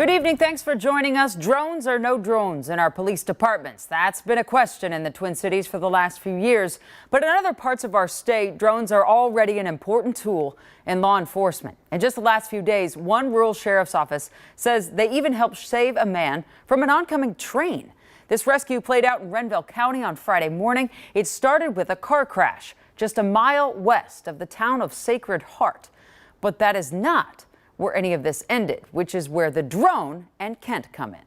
Good evening. Thanks for joining us. Drones or no drones in our police departments? That's been a question in the Twin Cities for the last few years. But in other parts of our state, drones are already an important tool in law enforcement. In just the last few days, one rural sheriff's office says they even helped save a man from an oncoming train. This rescue played out in Renville County on Friday morning. It started with a car crash just a mile west of the town of Sacred Heart. But that is not where any of this ended, which is where the drone and Kent come in.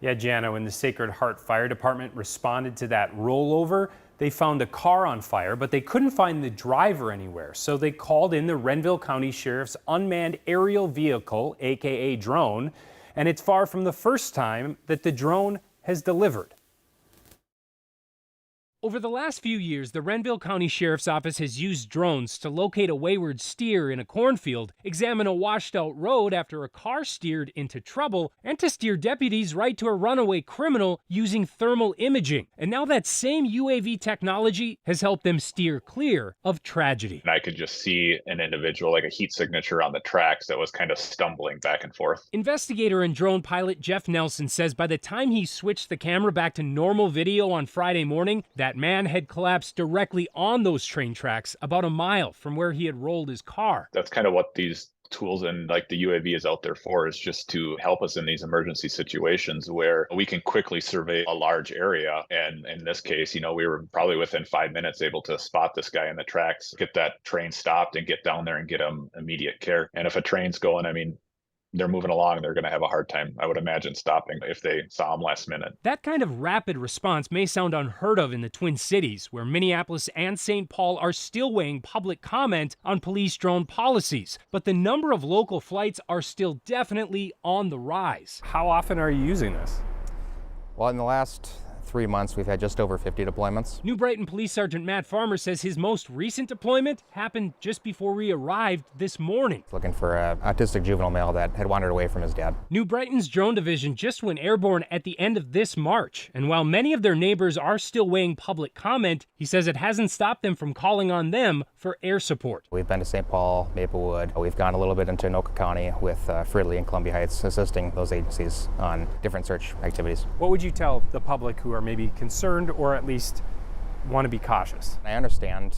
Yeah, Jana, when the Sacred Heart Fire Department responded to that rollover, they found a car on fire, but they couldn't find the driver anywhere. So they called in the Renville County Sheriff's unmanned aerial vehicle, aka drone, and it's far from the first time that the drone has delivered. Over the last few years, the Renville County Sheriff's Office has used drones to locate a wayward steer in a cornfield, examine a washed-out road after a car steered into trouble, and to steer deputies right to a runaway criminal using thermal imaging. And now that same UAV technology has helped them steer clear of tragedy. And I could just see an individual, like a heat signature on the tracks that was kind of stumbling back and forth. Investigator and drone pilot Jeff Nelson says by the time he switched the camera back to normal video on Friday morning, that man had collapsed directly on those train tracks about a mile from where he had rolled his car. That's kind of what these tools and like the UAV is out there for, is just to help us in these emergency situations where we can quickly survey a large area. And in this case, we were probably within 5 minutes able to spot this guy in the tracks, get that train stopped and get down there and get him immediate care. And if a train's going, they're moving along, they're going to have a hard time, I would imagine, stopping if they saw him last minute. That kind of rapid response may sound unheard of in the Twin Cities, where Minneapolis and St. Paul are still weighing public comment on police drone policies. But the number of local flights are still definitely on the rise. How often are you using this? Well, in the last 3 months, we've had just over 50 deployments. New Brighton Police Sergeant Matt Farmer says his most recent deployment happened just before we arrived this morning. Looking for an autistic juvenile male that had wandered away from his dad. New Brighton's drone division just went airborne at the end of this March. And while many of their neighbors are still weighing public comment, he says it hasn't stopped them from calling on them for air support. We've been to St. Paul, Maplewood. We've gone a little bit into Anoka County with Fridley and Columbia Heights, assisting those agencies on different search activities. What would you tell the public who are maybe concerned or at least want to be cautious? I understand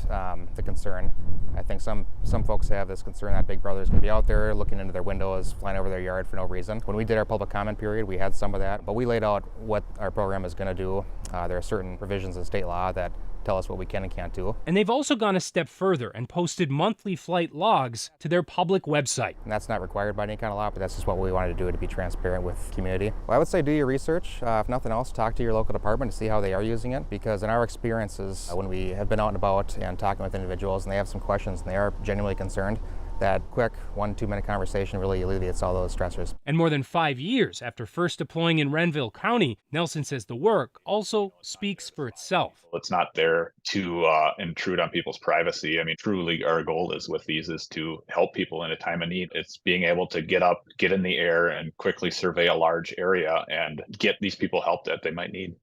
the concern. I think some folks have this concern that Big Brother is going to be out there looking into their windows, flying over their yard for no reason. When we did our public comment period, we had some of that, but we laid out what our program is going to do. There are certain provisions in state law that tell us what we can and can't do. And they've also gone a step further and posted monthly flight logs to their public website. And that's not required by any kind of law, but that's just what we wanted to do to be transparent with the community. Well, I would say do your research. If nothing else, talk to your local department to see how they are using it, because in our experiences, when we have been out and about and talking with individuals and they have some questions and they are genuinely concerned, that quick 1-2 minute conversation really alleviates all those stressors. And more than 5 years after first deploying in Renville County, Nelson says the work also speaks for itself. It's not there to intrude on people's privacy. Truly our goal with these is to help people in a time of need. It's being able to get up, get in the air, and quickly survey a large area and get these people help that they might need.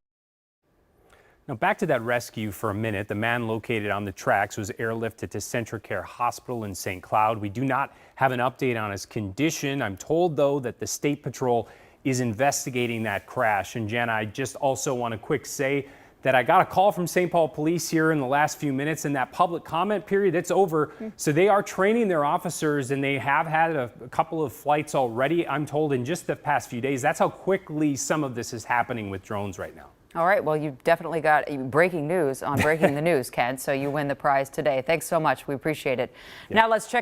Now back to that rescue for a minute. The man located on the tracks was airlifted to Centracare Hospital in St. Cloud. We do not have an update on his condition. I'm told, though, that the State Patrol is investigating that crash. And Jana, I just also want to quick say that I got a call from St. Paul Police here in the last few minutes, and that public comment period, it's over. So they are training their officers, and they have had a couple of flights already, I'm told, in just the past few days. That's how quickly some of this is happening with drones right now. All right, well, you've definitely got breaking news on Breaking the News, Ken, so you win the prize today. Thanks so much. We appreciate it. Yeah. Now let's check